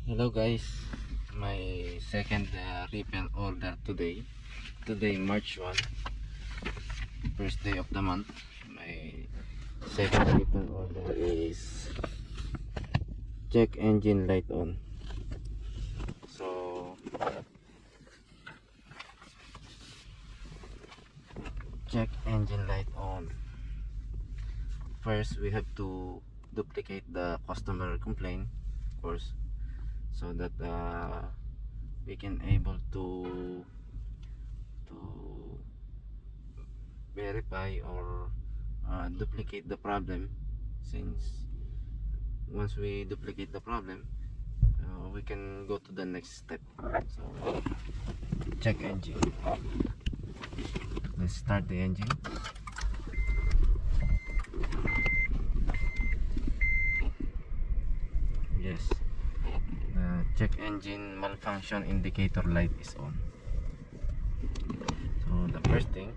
Hello guys, my second refill order today. Today March 1, first day of the month. My second refill order is check engine light on. So check engine light on. First we have to duplicate the customer complaint, of course, so that we can able to verify or duplicate the problem. Since once we duplicate the problem, we can go to the next step. So check engine. Let's start the engine. Yes, the check engine malfunction indicator light is on. So the first thing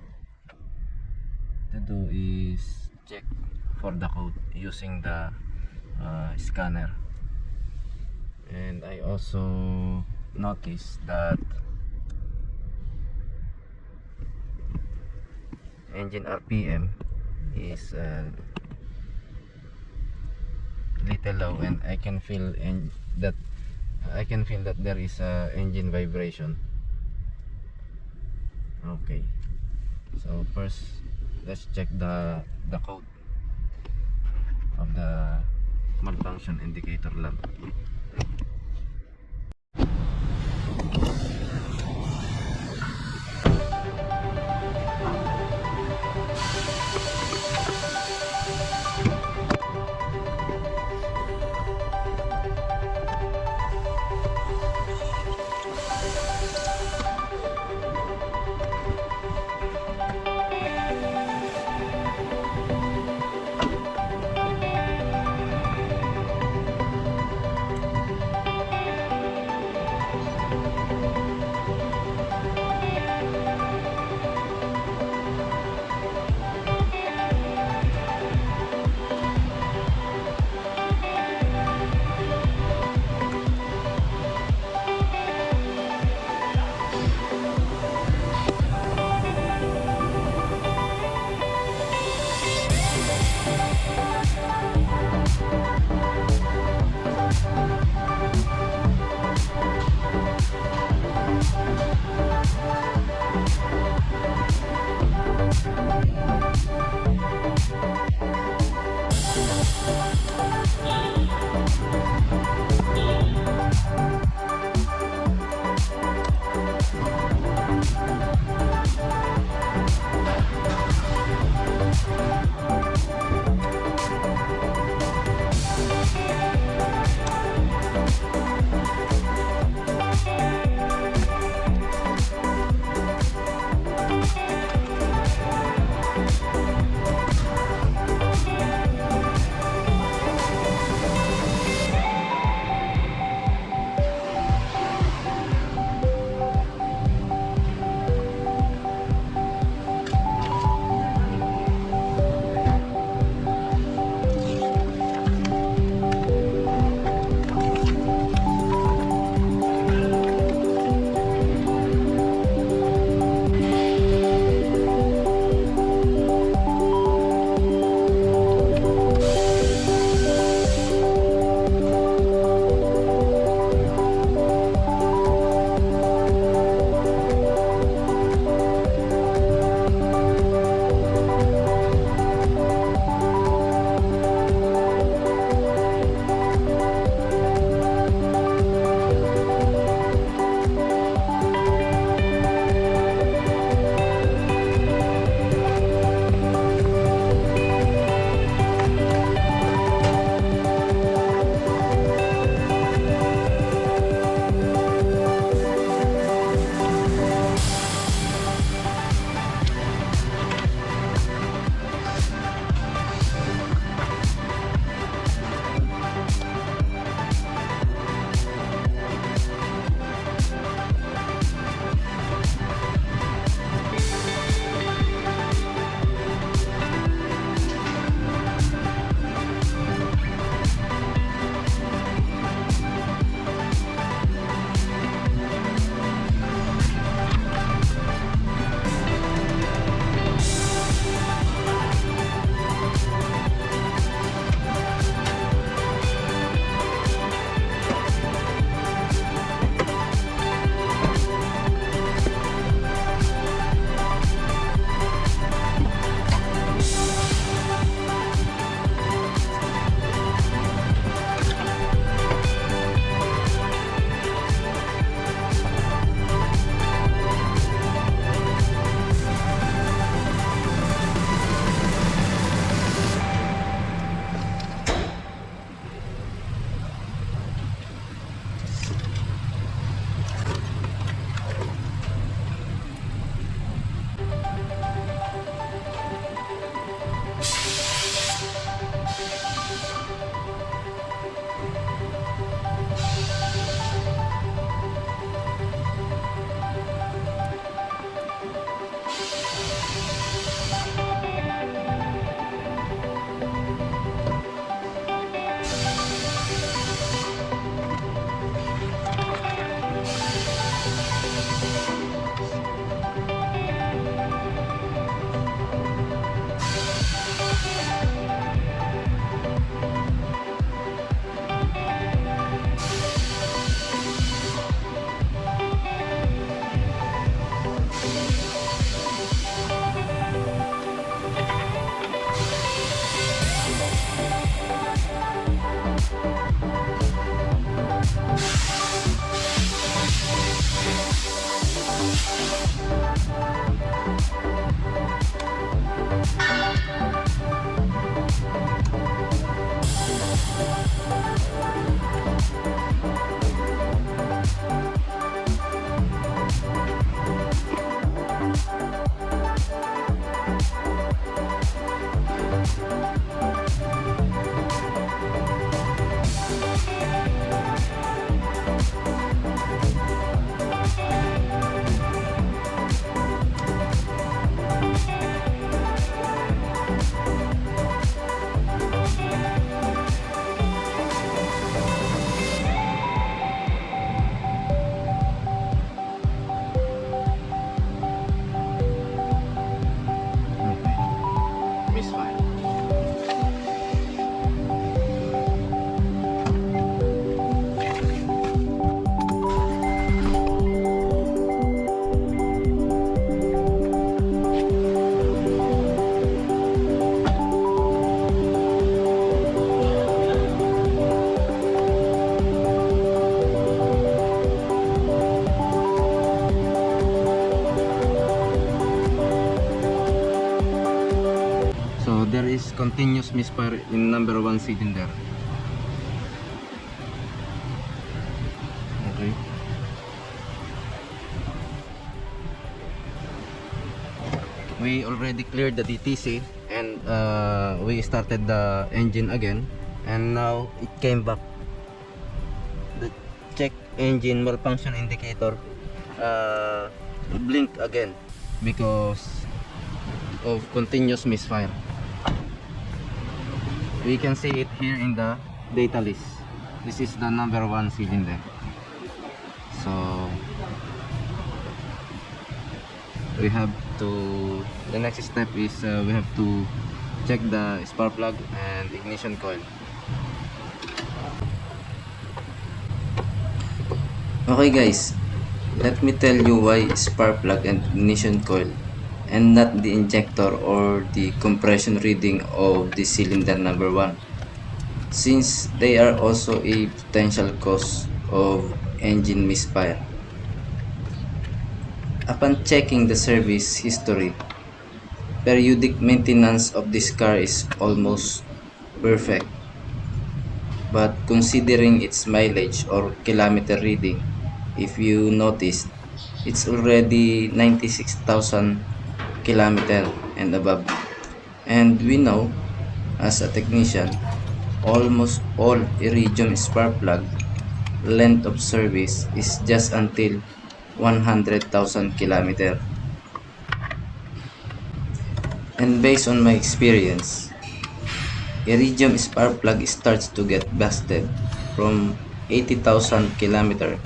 to do is check for the code using the scanner. And I also noticed that engine RPM is little low, and I can feel that there is a engine vibration. Okay, so first let's check the code of the malfunction indicator lamp. continuous misfire in #1 cylinder. Okay. We already cleared the DTC and we started the engine again, and now it came back. The check engine malfunction indicator blinked again because of continuous misfire. We can see it here in the data list. This is the #1 cylinder. So we have to, the next step is we have to check the spark plug and ignition coil. Okay guys, let me tell you why spark plug and ignition coil and not the injector or the compression reading of the cylinder #1, since they are also a potential cause of engine misfire. Upon checking the service history, periodic maintenance of this car is almost perfect, but considering its mileage or kilometer reading, if you noticed, it's already 96,000 kilometer and above. And we know, as a technician, almost all iridium spark plug length of service is just until 100,000 kilometer. And based on my experience, iridium spark plug starts to get busted from 80,000 kilometer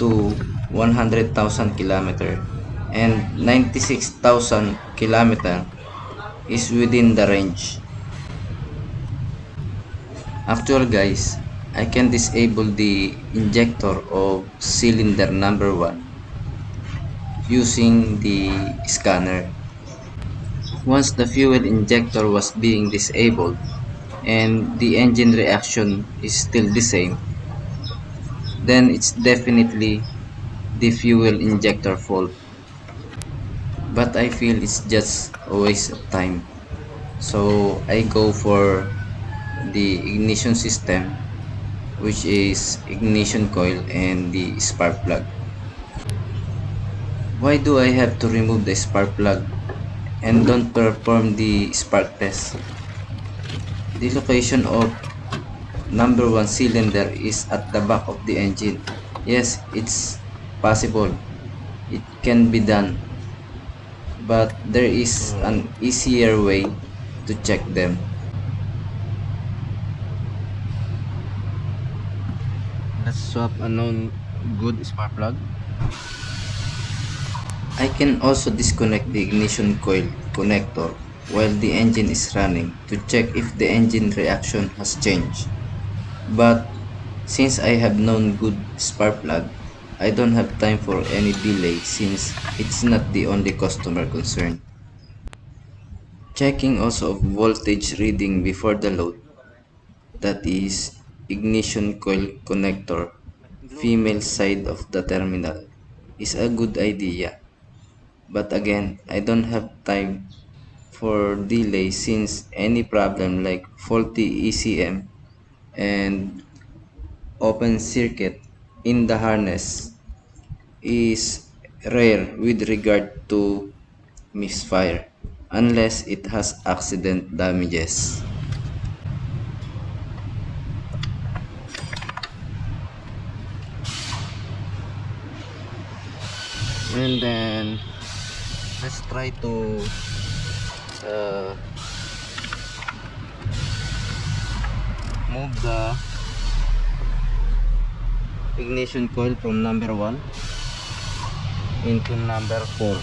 to 100,000 kilometer, and 96,000 kilometer is within the range. Actually guys, I can disable the injector of cylinder #1 using the scanner. Once the fuel injector was being disabled and the engine reaction is still the same, then it's definitely the fuel injector fault. But I feel it's just a waste of time, so I go for the ignition system, which is ignition coil and the spark plug. Why do I have to remove the spark plug and don't perform the spark test? The location of #1 cylinder is at the back of the engine. Yes, it's possible. It can be done. But there is an easier way to check them. Let's swap a known good spark plug. I can also disconnect the ignition coil connector while the engine is running to check if the engine reaction has changed. But since I have known good spark plug, I don't have time for any delay since it's not the only customer concern. Checking also of voltage reading before the load, that is ignition coil connector, female side of the terminal, is a good idea. But again, I don't have time for delay since any problem like faulty ECM and open circuit in the harness is rare with regard to misfire, unless it has accident damages. And then let's try to move the ignition coil from #1 into #4.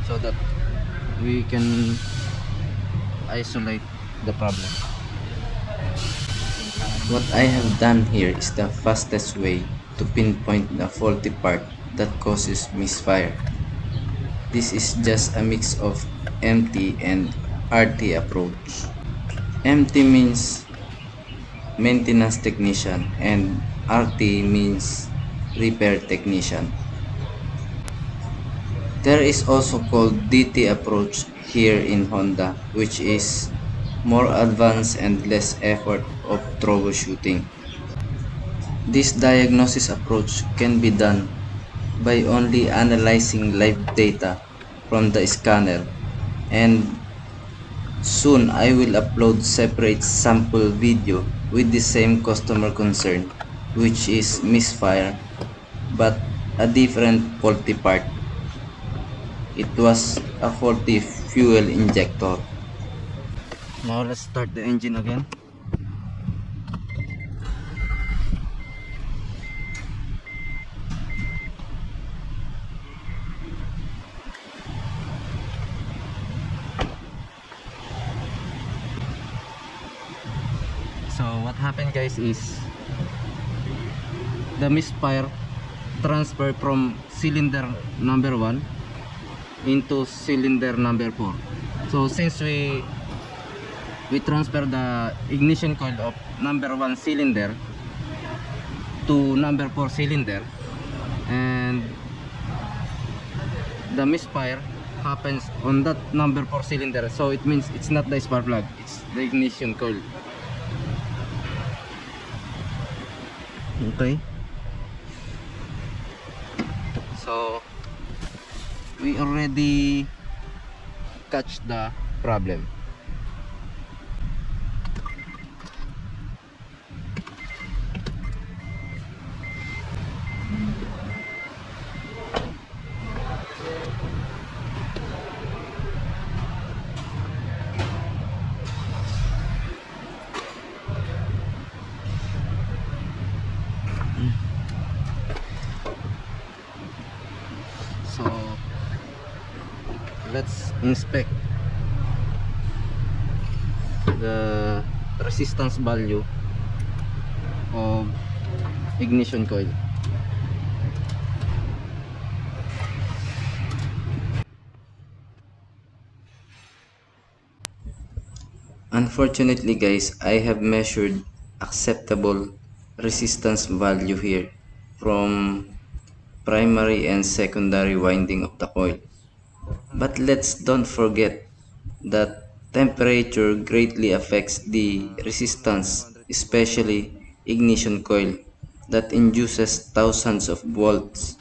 So that we can isolate the problem. What I have done here is the fastest way to pinpoint the faulty part that causes misfire. This is just a mix of MT and RT approach. MT means maintenance technician and RT means repair technician. There is also called DT approach here in Honda, which is more advanced and less effort of troubleshooting. This diagnosis approach can be done by only analyzing live data from the scanner, and soon I will upload separate sample video with the same customer concern, which is misfire, but a different faulty part. It was a faulty fuel injector. Now let's start the engine again. So what happened guys is the misfire transfer from cylinder number 1 into cylinder number 4. So since we transfer the ignition coil of number 1 cylinder to number 4 cylinder, and the misfire happens on that number 4 cylinder, so it means it's not the spark plug, it's the ignition coil. Okay, so we already catch the problem. So let's inspect the resistance value of ignition coil. Unfortunately guys, I have measured acceptable resistance value here from primary and secondary winding of the coil. But let's don't forget that temperature greatly affects the resistance, especially ignition coil that induces thousands of volts.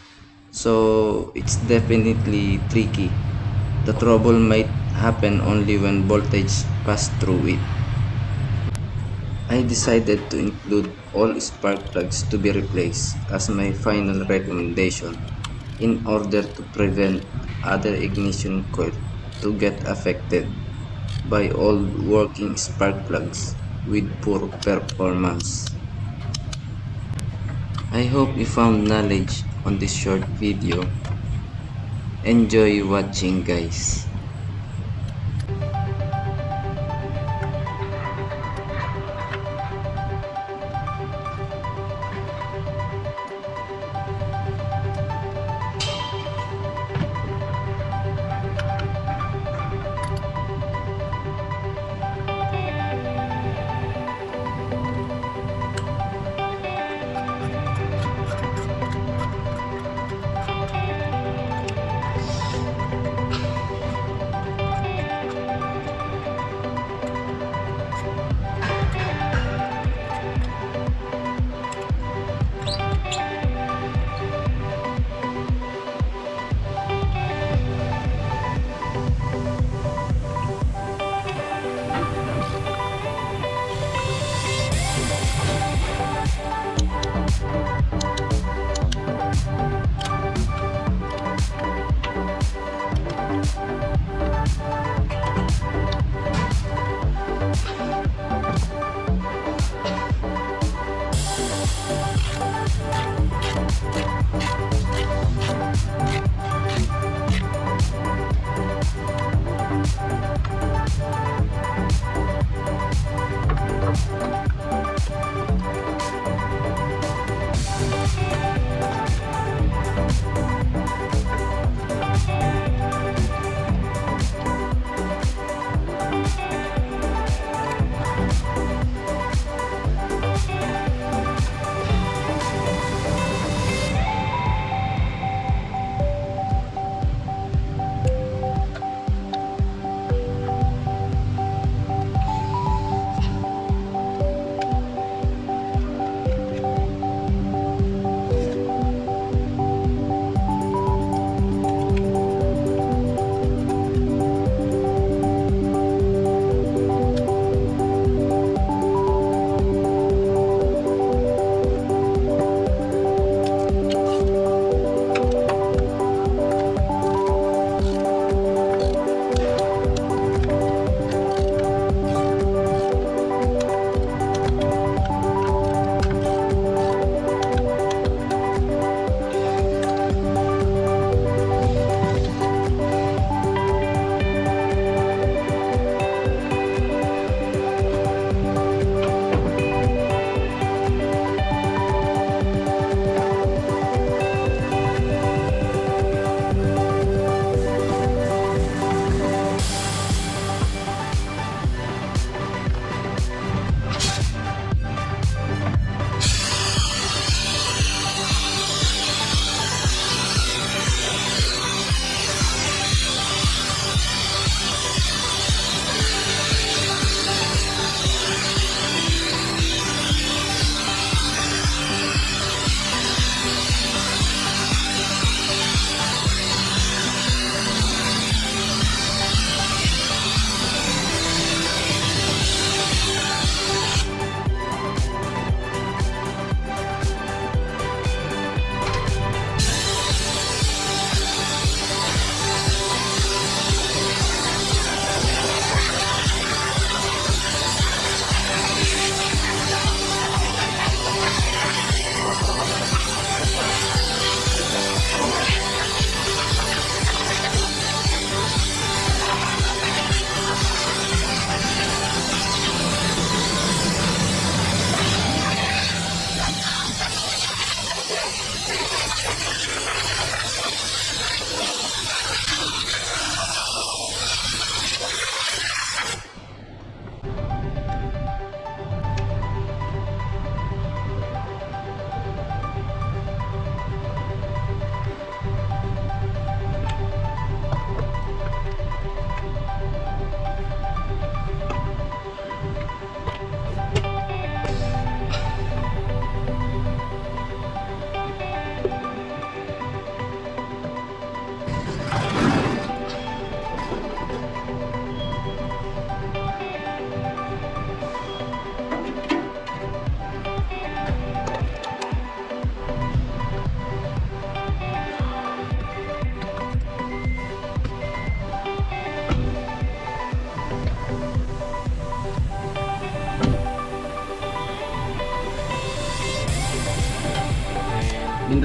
So it's definitely tricky. The trouble might happen only when voltage pass through it. I decided to include all spark plugs to be replaced as my final recommendation in order to prevent other ignition coil to get affected by old working spark plugs with poor performance. I hope you found knowledge on this short video. Enjoy watching guys.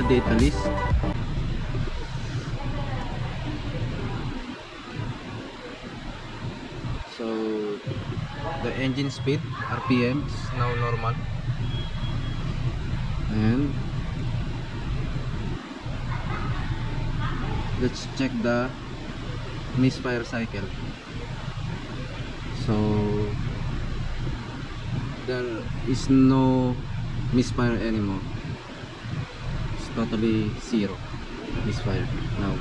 data list. So the engine speed RPM is now normal, and let's check the misfire cycle. So there is no misfire anymore. It's totally zero misfire now.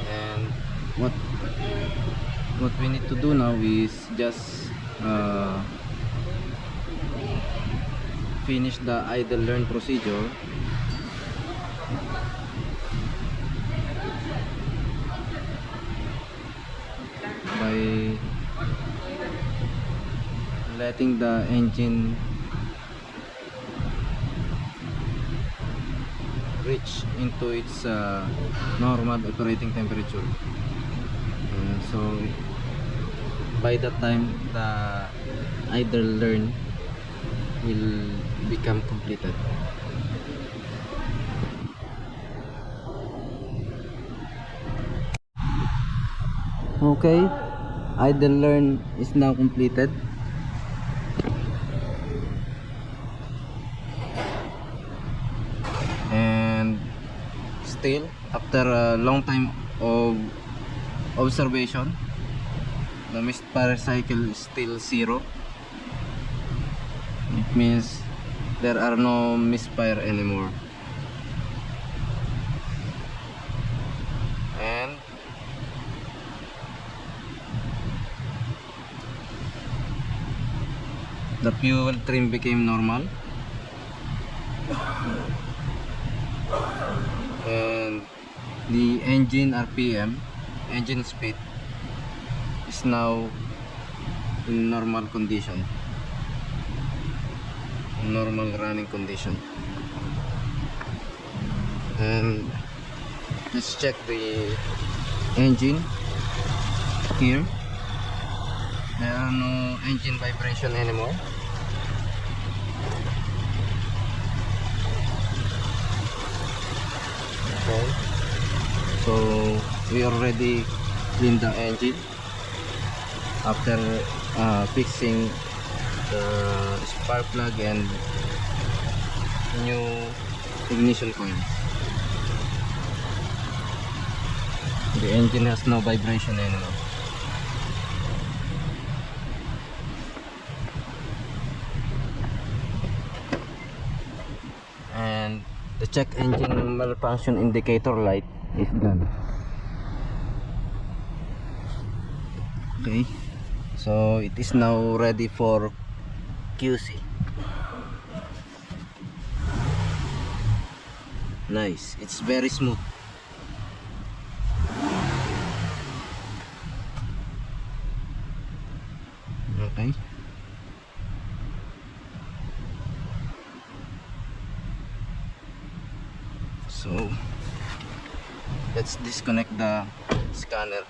And what we need to do now is just finish the idle learn procedure by letting the engine reach into its normal operating temperature. So by that time the idle learn will become completed. Okay, idle learn is now completed. And still, after a long time of observation, the misfire cycle is still zero. It means there are no misfire anymore. And the fuel trim became normal, and the engine RPM, engine speed, is now in normal condition, normal running condition. And let's check the engine here. There are no engine vibration anymore. Okay, so we already cleaned the engine after fixing the spark plug and new ignition coils. The engine has no vibration anymore. And the check engine malfunction indicator light is done. Okay, so it is now ready for QC. Nice, it's very smooth. Okay, so let's disconnect the scanner.